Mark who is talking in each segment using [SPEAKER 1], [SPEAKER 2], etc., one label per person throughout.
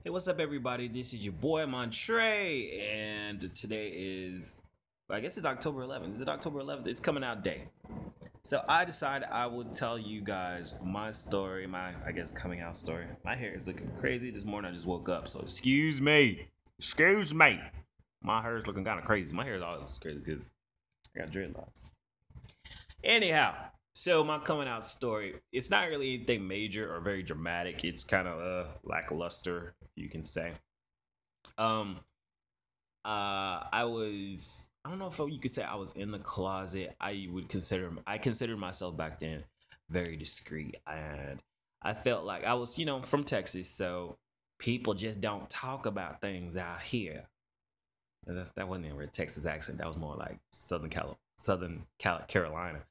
[SPEAKER 1] Hey, what's up, everybody? This is your boy Montre, and today is, I guess it's October 11th. Is it October 11th? It's coming out day. So I decided I would tell you guys my story, I guess, coming out story. My hair is looking crazy this morning. I just woke up, so excuse me. Excuse me. My hair is looking kind of crazy. My hair is always crazy because I got dreadlocks. Anyhow, so my coming out story, it's not really anything major or very dramatic. It's kind of lackluster, you can say. Um, I don't know if you could say I was in the closet. I considered myself back then very discreet, and I felt like I was, from Texas, so people just don't talk about things out here. And that wasn't even a Texas accent. That was more like Carolina.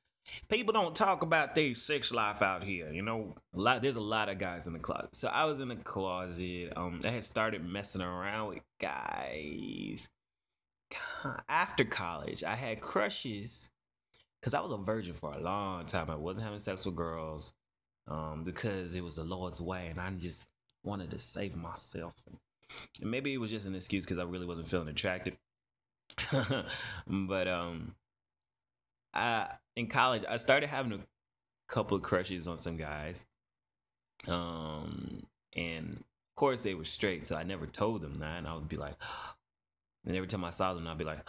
[SPEAKER 1] People don't talk about their sex life out here. There's a lot of guys in the closet. So I was in the closet. I had started messing around with guys after college. I had crushes because I was a virgin for a long time. I wasn't having sex with girls because it was the Lord's way, and I just wanted to save myself. And maybe it was just an excuse because I really wasn't feeling attracted. But in college I started having a couple of crushes on some guys. And of course they were straight, so I never told them that. And I would be like, and every time I saw them, I'd be like,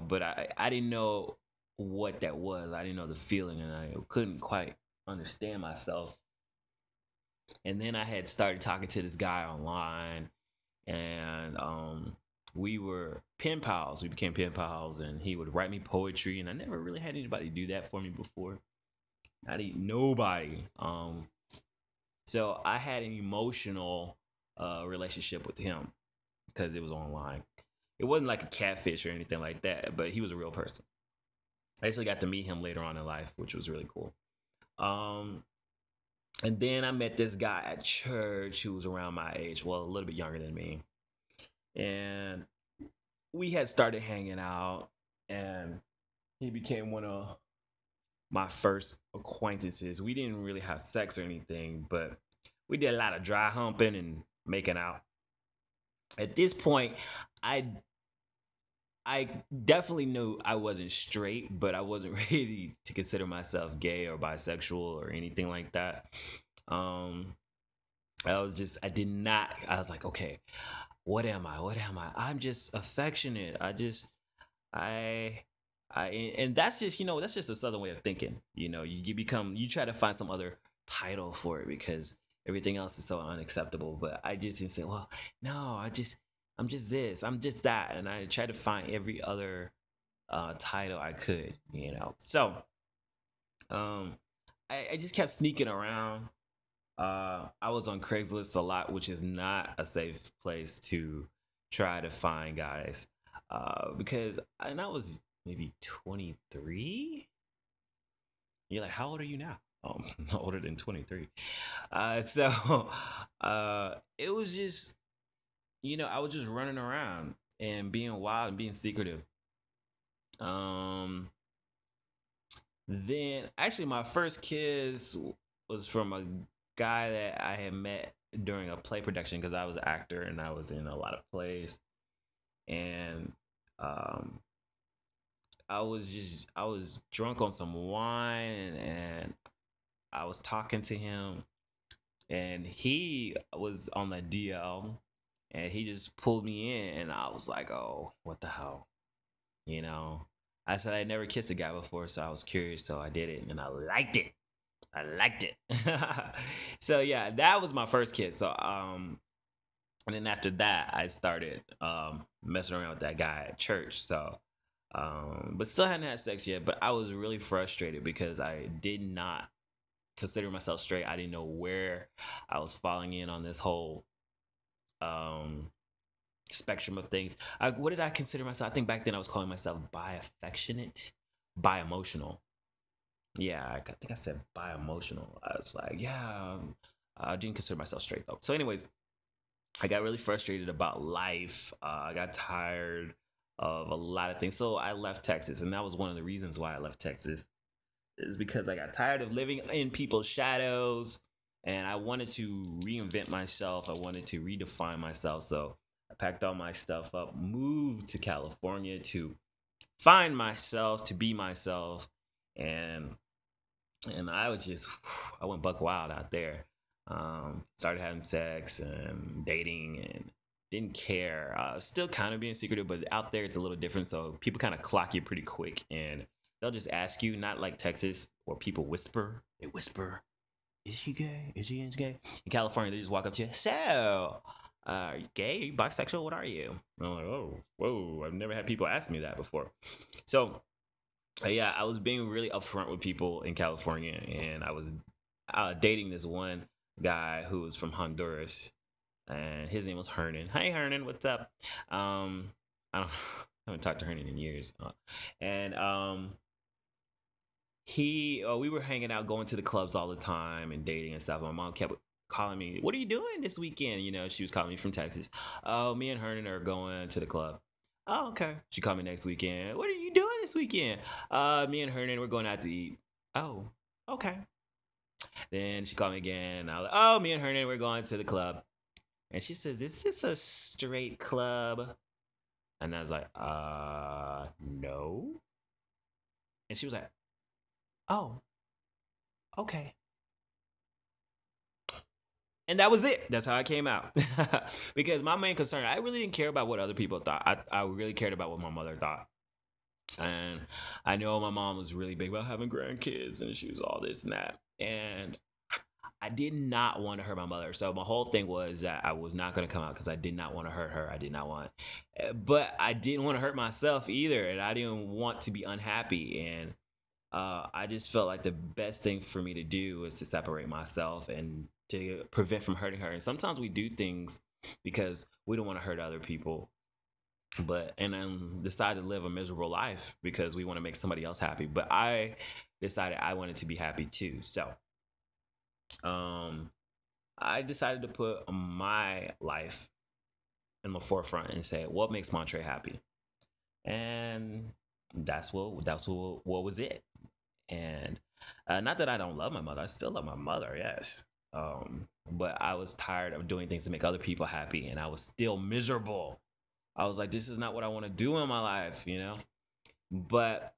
[SPEAKER 1] but I didn't know what that was. I didn't know the feeling, and I couldn't quite understand myself. And then I had started talking to this guy online, and we were pen pals. We became pen pals, and he would write me poetry, and I never really had anybody do that for me before. Nobody. So I had an emotional relationship with him because it was online. It wasn't like a catfish or anything like that, but he was a real person. I actually got to meet him later on in life, which was really cool. And then I met this guy at church who was around my age, well, a little bit younger than me. And we had started hanging out, and he became one of my first acquaintances. We didn't really have sex or anything, but we did a lot of dry humping and making out. At this point, I definitely knew I wasn't straight, but I wasn't ready to consider myself gay or bisexual or anything like that. I did not, I was like, okay, what am I? What am I? I'm just affectionate. And that's just, that's just a Southern way of thinking. You try to find some other title for it because everything else is so unacceptable. But I just didn't say, well, no, I'm just this, I'm just that. And I tried to find every other title I could, So I just kept sneaking around. I was on Craigslist a lot, which is not a safe place to try to find guys. Because I was maybe 23. You're like, how old are you now? Older than 23. So it was just, I was just running around and being wild and being secretive. Then actually my first kiss was from a guy that I had met during a play production because I was an actor and I was in a lot of plays. And I was drunk on some wine, and I was talking to him, and he was on the DL, and he just pulled me in, and I was like, oh, what the hell, I said I never kissed a guy before, so I was curious, so I did it, and I liked it. So yeah, that was my first kiss. So and then after that I started messing around with that guy at church. So but still hadn't had sex yet. But I was really frustrated because I did not consider myself straight. I didn't know where I was falling in on this whole spectrum of things. What did I consider myself? I think back then I was calling myself bi-affectionate, bi-emotional. Yeah, I think I said bi-emotional. I was like, yeah, I didn't consider myself straight though. So anyways, I got really frustrated about life. I got tired of a lot of things. So I left Texas, and that was one of the reasons why I left Texas, is because I got tired of living in people's shadows. and I wanted to reinvent myself. I wanted to redefine myself. So I packed all my stuff up, moved to California to find myself, to be myself, and I was just I went buck wild out there. Started having sex and dating and didn't care. Still kind of being secretive, but out there it's a little different. So people kind of clock you pretty quick, and they'll just ask you, not like Texas where people whisper. They whisper, "Is she gay? Is she gay?" In California, they just walk up to you. So, are you gay? Are you bisexual? What are you? And I'm like, oh, whoa! I've never had people ask me that before. So yeah, I was being really upfront with people in California, and I was dating this one guy who was from Honduras, and his name was Hernan. Hey, Hernan, what's up? I don't, I haven't talked to Hernan in years, and we were hanging out, going to the clubs all the time, and dating and stuff. My mom kept calling me, "What are you doing this weekend?" You know, she was calling me from Texas. Oh, me and Hernan are going to the club. Oh, okay. She called me next weekend. What are you doing this weekend? Me and Hernan, we're going out to eat. Oh, okay. Then she called me again. I was like, oh, me and Hernan, we're going to the club. And she says, is this a straight club? And I was like, no. And she was like, oh, okay. And that was it. That's how I came out. Because my main concern, I really didn't care about what other people thought. I really cared about what my mother thought. And I know my mom was really big about having grandkids, and she was all this and that. And I did not want to hurt my mother. So my whole thing was that I was not going to come out because I did not want to hurt her. I did not want, but I didn't want to hurt myself either. And I didn't want to be unhappy. And I just felt like the best thing for me to do was to separate myself and to prevent from hurting her. And sometimes we do things because we don't want to hurt other people, and then decide to live a miserable life because we want to make somebody else happy. But I decided I wanted to be happy too. So I decided to put my life in the forefront and say, what makes Montre happy? And that's what was it. And not that I don't love my mother. I still love my mother, yes. But I was tired of doing things to make other people happy, and I was still miserable. I was like, this is not what I want to do in my life, you know? But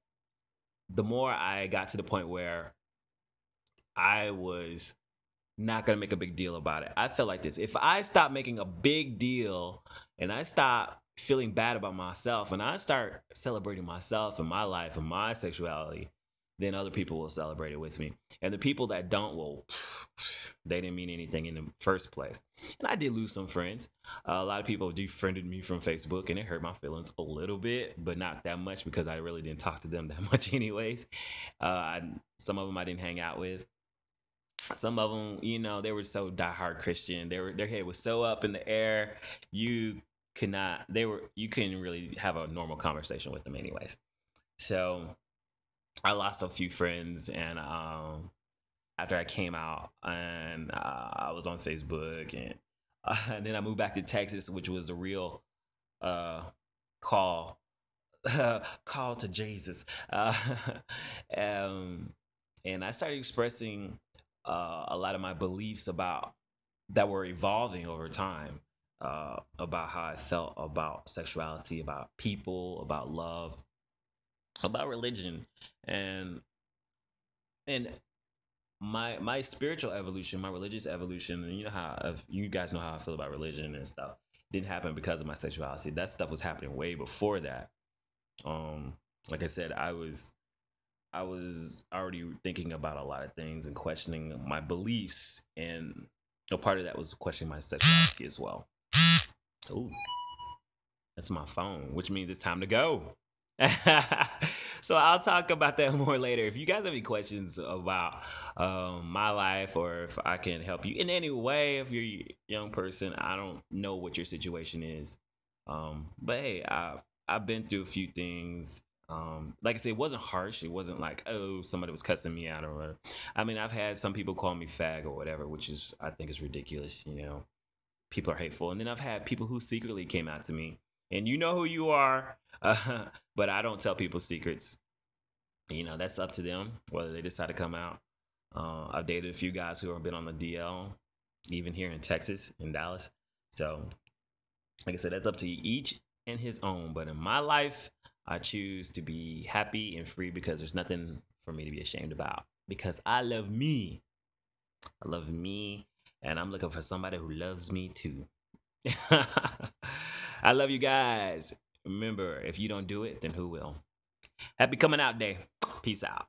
[SPEAKER 1] the more I got to the point where I was not going to make a big deal about it, I felt like this. If I stop making a big deal and I stop feeling bad about myself and I start celebrating myself and my life and my sexuality, then other people will celebrate it with me. And the people that don't, well, they didn't mean anything in the first place. And I did lose some friends. A lot of people defriended me from Facebook, and it hurt my feelings a little bit, but not that much because I really didn't talk to them that much anyways. Some of them I didn't hang out with. Some of them, you know, they were so diehard Christian. Their head was so up in the air. You couldn't really have a normal conversation with them anyways. So I lost a few friends, and after I came out, and I was on Facebook, and then I moved back to Texas, which was a real call to Jesus. And I started expressing a lot of my beliefs that were evolving over time, about how I felt about sexuality, about people, about love, about religion, and my spiritual evolution, my religious evolution, and you guys know how I feel about religion and stuff, didn't happen because of my sexuality. That stuff was happening way before that. Like I said, I was already thinking about a lot of things and questioning my beliefs, and a part of that was questioning my sexuality as well. Ooh, that's my phone, which means it's time to go. So I'll talk about that more later. If you guys have any questions about my life, or if I can help you in any way, if you're a young person, I don't know what your situation is. But hey, I've been through a few things. Like I said, it wasn't harsh. It wasn't like, oh, somebody was cussing me out or whatever. I mean, I've had some people call me fag or whatever, which I think is ridiculous. You know, people are hateful. And then I've had people who secretly came out to me, and you know who you are. But I don't tell people secrets. You know, that's up to them whether they decide to come out. I've dated a few guys who have been on the DL, even here in Texas, in Dallas. So, like I said, that's up to each and his own. But in my life, I choose to be happy and free because there's nothing for me to be ashamed about. Because I love me. I love me, and I'm looking for somebody who loves me too. I love you guys. Remember, if you don't do it, then who will? Happy coming out day. Peace out.